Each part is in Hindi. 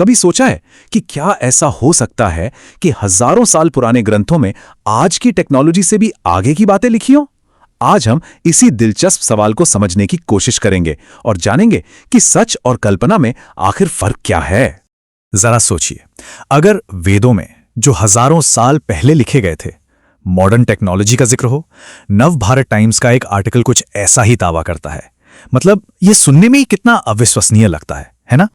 कभी सोचा है कि क्या ऐसा हो सकता है कि हजारों साल पुराने ग्रंथों में आज की टेक्नोलॉजी से भी आगे की बातें लिखी हों? आज हम इसी दिलचस्प सवाल को समझने की कोशिश करेंगे और जानेंगे कि सच और कल्पना में आखिर फर्क क्या है। जरा सोचिए, अगर वेदों में जो हजारों साल पहले लिखे गए थे मॉडर्न टेक्नोलॉजी का जिक्र हो, नव भारत टाइम्स का एक आर्टिकल कुछ ऐसा ही दावा करता है। मतलब ये सुनने में ही कितना अविश्वसनीय लगता है ना?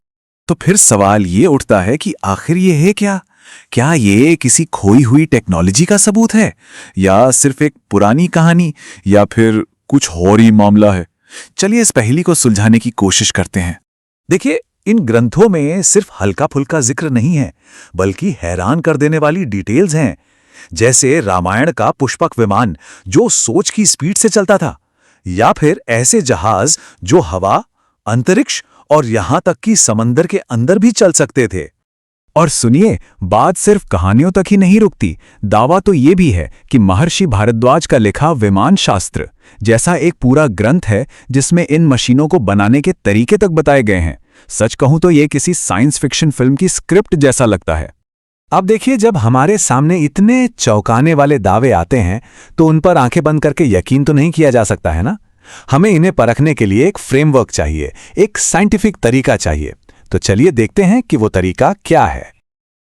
तो फिर सवाल ये उठता है कि आखिर ये है क्या ये किसी खोई हुई टेक्नोलॉजी का सबूत है, या सिर्फ एक पुरानी कहानी, या फिर कुछ और ही मामला है? चलिए इस पहेली को सुलझाने की कोशिश करते हैं। देखिए, इन ग्रंथों में सिर्फ हल्का फुल्का जिक्र नहीं है, बल्कि हैरान कर देने वाली डिटेल्स हैं। जैसे रामायण का पुष्पक विमान जो सोच की स्पीड से चलता था, या फिर ऐसे जहाज जो हवा, अंतरिक्ष और यहां तक कि समंदर के अंदर भी चल सकते थे। और सुनिए, बात सिर्फ कहानियों तक ही नहीं रुकती। दावा तो ये भी है कि महर्षि भारद्वाज का लिखा विमान शास्त्र जैसा एक पूरा ग्रंथ है जिसमें इन मशीनों को बनाने के तरीके तक बताए गए हैं। सच कहूं तो ये किसी साइंस फिक्शन फिल्म की स्क्रिप्ट जैसा लगता है। अब देखिए, जब हमारे सामने इतने चौंकाने वाले दावे आते हैं तो उन पर आंखें बंद करके यकीन तो नहीं किया जा सकता है ना। हमें इन्हें परखने के लिए एक फ्रेमवर्क चाहिए, एक साइंटिफिक तरीका चाहिए। तो चलिए देखते हैं कि वो तरीका क्या है।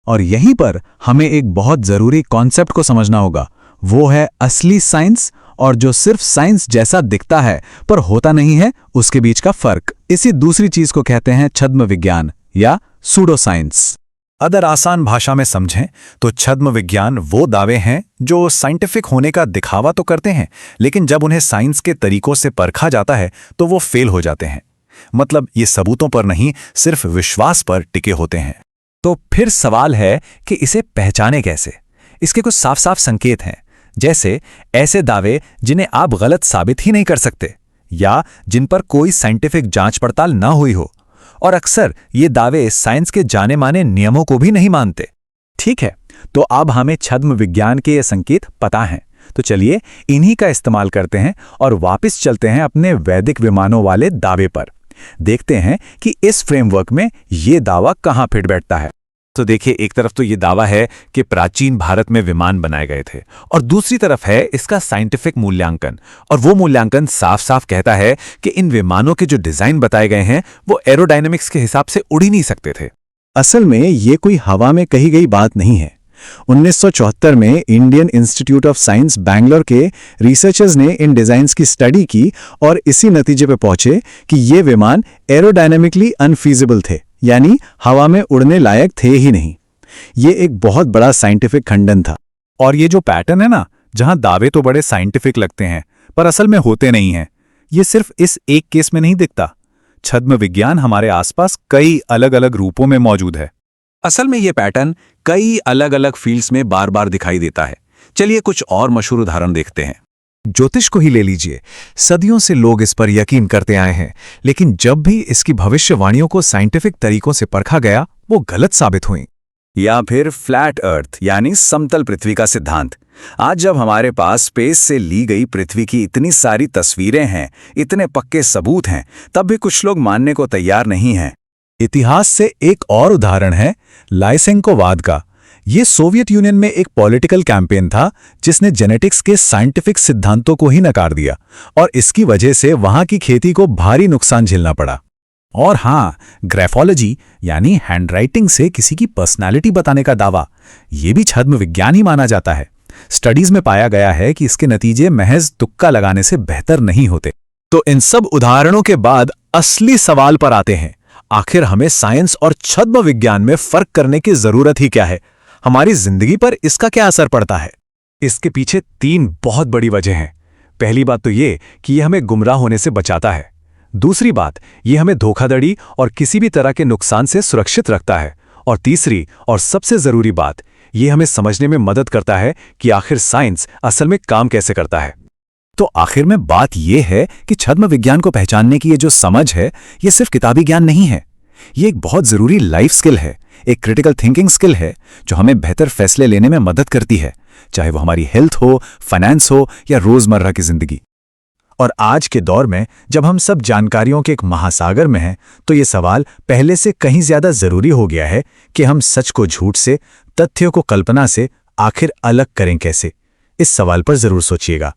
और यहीं पर हमें एक बहुत जरूरी कॉन्सेप्ट को समझना होगा। वो है असली साइंस और जो सिर्फ साइंस जैसा दिखता है पर होता नहीं है, उसके बीच का फर्क। इसी दूसरी चीज को कहते हैं छद्म विज्ञान या सूडो साइंस। अगर आसान भाषा में समझें तो छद्म विज्ञान वो दावे हैं जो साइंटिफिक होने का दिखावा तो करते हैं, लेकिन जब उन्हें साइंस के तरीकों से परखा जाता है तो वो फेल हो जाते हैं। मतलब ये सबूतों पर नहीं, सिर्फ विश्वास पर टिके होते हैं। तो फिर सवाल है कि इसे पहचाने कैसे? इसके कुछ साफ साफ संकेत हैं, जैसे ऐसे दावे जिन्हें आप गलत साबित ही नहीं कर सकते या जिन पर कोई साइंटिफिक जांच पड़ताल ना हुई हो। और अक्सर ये दावे साइंस के जाने माने नियमों को भी नहीं मानते। ठीक है, तो अब हमें छद्म विज्ञान के ये संकेत पता हैं, तो चलिए इन्हीं का इस्तेमाल करते हैं और वापस चलते हैं अपने वैदिक विमानों वाले दावे पर। देखते हैं कि इस फ्रेमवर्क में ये दावा कहां फिट बैठता है। तो देखिए, एक तरफ तो ये दावा है कि प्राचीन भारत में विमान बनाए गए थे, और दूसरी तरफ है इसका साइंटिफिक मूल्यांकन। और वो मूल्यांकन साफ साफ कहता है कि इन विमानों के जो डिजाइन बताए गए हैं वो एरोडायनेमिक्स के हिसाब से उड़ ही नहीं सकते थे। असल में ये कोई हवा में कही गई बात नहीं है। 1974 में Indian institute of science Bangalore के रिसर्चर्स ने इन डिजाइन्स की स्टडी की और इसी नतीजे पर पहुंचे कि ये विमान एरोडायनेमिकली अनफीजिबल थे, यानी हवा में उड़ने लायक थे ही नहीं। ये एक बहुत बड़ा साइंटिफिक खंडन था। और ये जो पैटर्न है ना, जहां दावे तो बड़े साइंटिफिक लगते हैं पर असल में होते नहीं हैं, ये सिर्फ इस एक केस में नहीं दिखता। छद्म विज्ञान हमारे आसपास कई अलग अलग रूपों में मौजूद है। असल में ये पैटर्न कई अलग अलग फील्ड्स में बार बार दिखाई देता है। चलिए कुछ और मशहूर उदाहरण देखते हैं। ज्योतिष को ही ले लीजिए। सदियों से लोग इस पर यकीन करते आए हैं, लेकिन जब भी इसकी भविष्यवाणियों को साइंटिफिक तरीकों से परखा गया, वो गलत साबित हुई। या फिर फ्लैट अर्थ यानी समतल पृथ्वी का सिद्धांत। आज जब हमारे पास स्पेस से ली गई पृथ्वी की इतनी सारी तस्वीरें हैं, इतने पक्के सबूत हैं, तब भी कुछ लोग मानने को तैयार नहीं हैं। इतिहास से एक और उदाहरण है लाइसेंकोवाद का। ये सोवियत यूनियन में एक पॉलिटिकल कैंपेन था जिसने जेनेटिक्स के साइंटिफिक सिद्धांतों को ही नकार दिया, और इसकी वजह से वहां की खेती को भारी नुकसान झेलना पड़ा। और हाँ, ग्राफोलॉजी यानी हैंडराइटिंग से किसी की पर्सनालिटी बताने का दावा, ये भी छद्म विज्ञान ही माना जाता है। स्टडीज में पाया गया है कि इसके नतीजे महज तुक्का लगाने से बेहतर नहीं होते। तो इन सब उदाहरणों के बाद असली सवाल पर आते हैं, आखिर हमें साइंस और छद्म विज्ञान में फर्क करने की जरूरत ही क्या है? हमारी जिंदगी पर इसका क्या असर पड़ता है? इसके पीछे 3 बहुत बड़ी वजह हैं। पहली बात तो ये कि यह हमें गुमराह होने से बचाता है। दूसरी बात, ये हमें धोखाधड़ी और किसी भी तरह के नुकसान से सुरक्षित रखता है। और तीसरी और सबसे जरूरी बात, ये हमें समझने में मदद करता है कि आखिर साइंस असल में काम कैसे करता है। तो आखिर में बात यह है कि छद्म विज्ञान को पहचानने की ये जो समझ है, ये सिर्फ किताबी ज्ञान नहीं है। ये एक बहुत जरूरी लाइफ स्किल है, एक क्रिटिकल थिंकिंग स्किल है जो हमें बेहतर फैसले लेने में मदद करती है, चाहे वो हमारी हेल्थ हो, फाइनेंस हो या रोजमर्रा की जिंदगी। और आज के दौर में जब हम सब जानकारियों के एक महासागर में हैं, तो ये सवाल पहले से कहीं ज्यादा जरूरी हो गया है कि हम सच को झूठ से, तथ्यों को कल्पना से आखिर अलग करें कैसे। इस सवाल पर जरूर सोचिएगा।